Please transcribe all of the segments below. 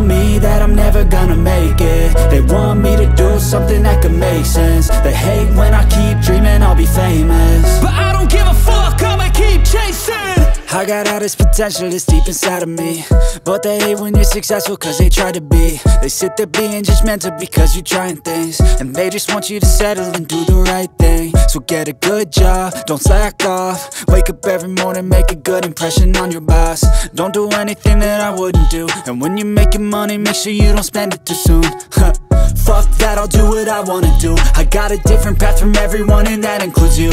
tell me that I'm never gonna make it. They want me to do something that could make sense. They hate when I keep dreaming I'll be famous, but I don't give a fuck, I'ma keep chasing. I got all this potential that's deep inside of me, but they hate when you're successful cause they try to be. They sit there being judgmental because you're trying things, and they just want you to settle and do the right thing. So get a good job, don't slack off. Wake up every morning, make a good impression on your boss. Don't do anything that I wouldn't do, and when you're making money, make sure you don't spend it too soon. Fuck that, I'll do what I wanna do. I got a different path from everyone, and that includes you.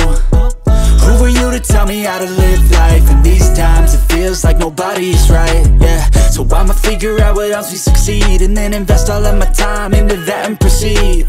Who are you to tell me how to live life? In these times it feels like nobody's right, yeah. So I'ma figure out what else we succeed, and then invest all of my time into that and proceed.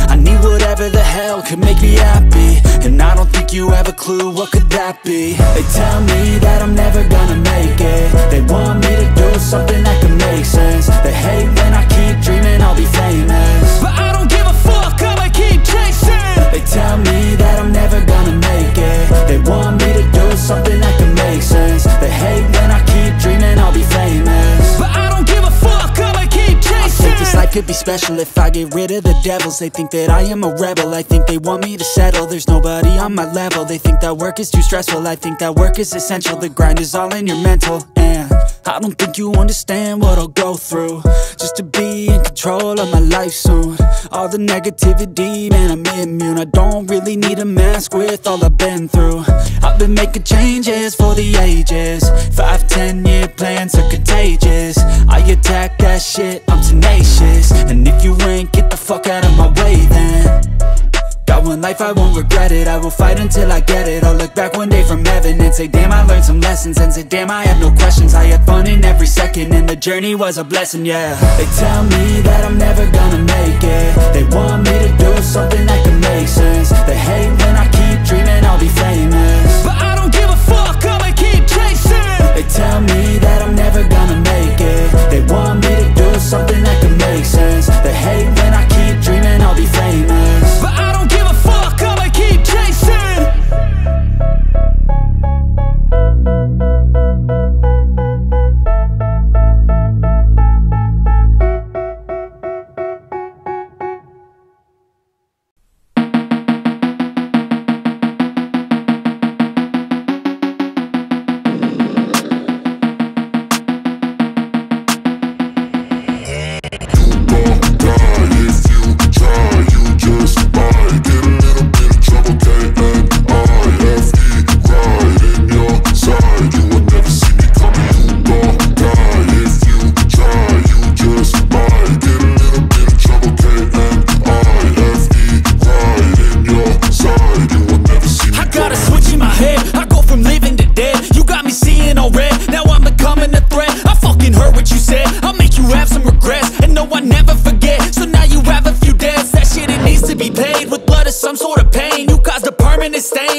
I need whatever the hell could make me happy, and I don't think you have a clue what could that be. They tell me that I'm never gonna make it. They want me to do something that can make sense. They hate when I keep dreaming I'll be famous, but I don't give a fuck, I'ma keep chasing. They tell me that I'm never gonna make it. They want me to do something that can make sense. They hate when I keep dreaming I'll be famous, but I don't give a fuck, I'ma keep chasing. I think this life could be special if I get rid of the devils. They think that I am a rebel, I think they want me to settle. There's nobody on my level. They think that work is too stressful, I think that work is essential. The grind is all in your mental, and I don't think you understand what I'll go through just to be in control of my life soon. All the negativity, man, I'm immune. I don't really need a mask with all I've been through. I've been making changes for the ages. 5-10 year plans are contagious. I attack that shit, I'm tenacious. And if you ain't, get the fuck out of my way then. Got one life, I won't regret it. I will fight until I get it. I'll look back one day from heaven and say, damn, I learned some lessons. And say, damn, I had no questions. I had fun in every second, and the journey was a blessing, yeah. They tell me that I'm never gonna make it. They want me to do something that can make sense. They hate when I keep dreaming I'll be famous, but I don't give a fuck, I'ma keep chasing. They tell me that I'm never gonna make it. They want me to do something that can make sense. They hate when I keep dreaming I'll be famous, but I don't give a fuck, I'ma keep chasing.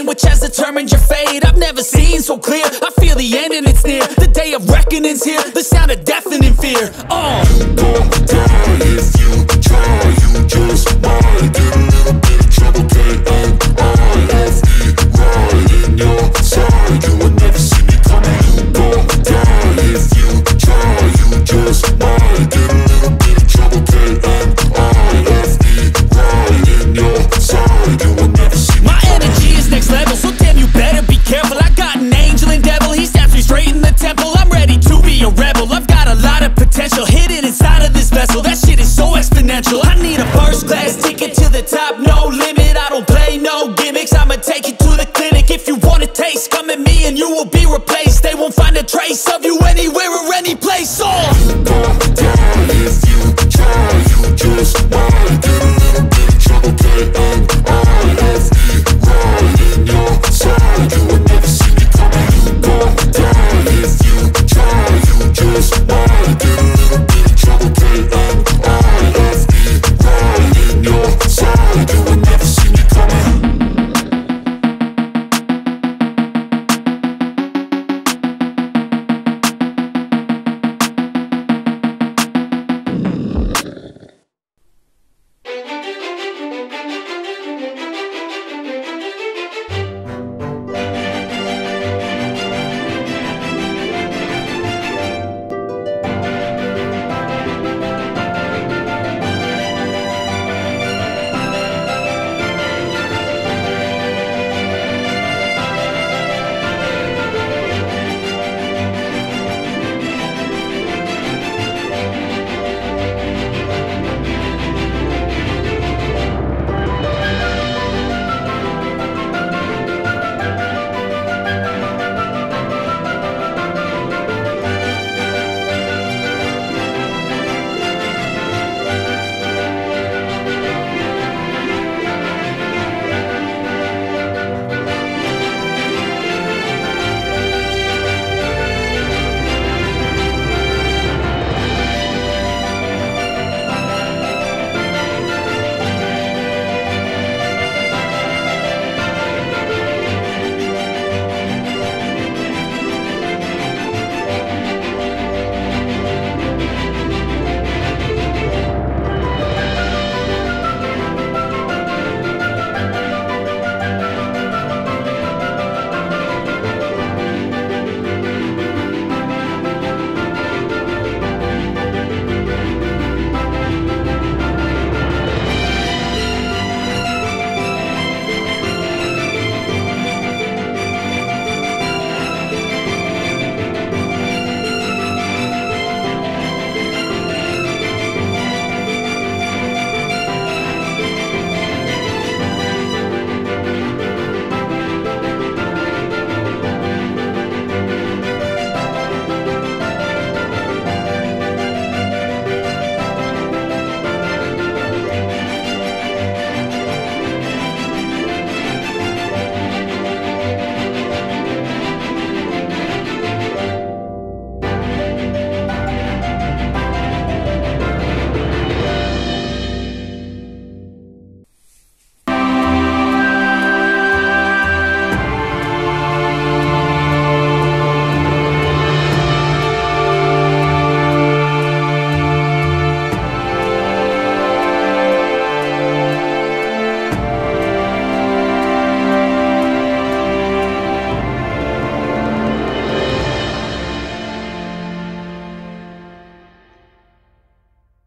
Which has determined your fate. I've never seen so clear. I feel the end and it's near. The day of reckoning's here. The sound of deafening fear. You don't die if you try. You just might get a little bit of trouble. K-N-I-F-E, right in your side. You will never see me coming. You don't die if you try. You just might get a little bit of trouble. K-N-I-F-E, right in your side. You will never see me. My energy is next level, so damn you better be careful. I got an angel and devil, he stabs me straight in the temple. I'm ready to be a rebel, I've got a lot of potential hidden inside of this vessel. That shit is so exponential. I need a first class ticket to the top, no limit. I don't play no gimmicks, I'ma take you to the clinic. If you want a taste, come at me and you will be replaced. They won't find a trace of you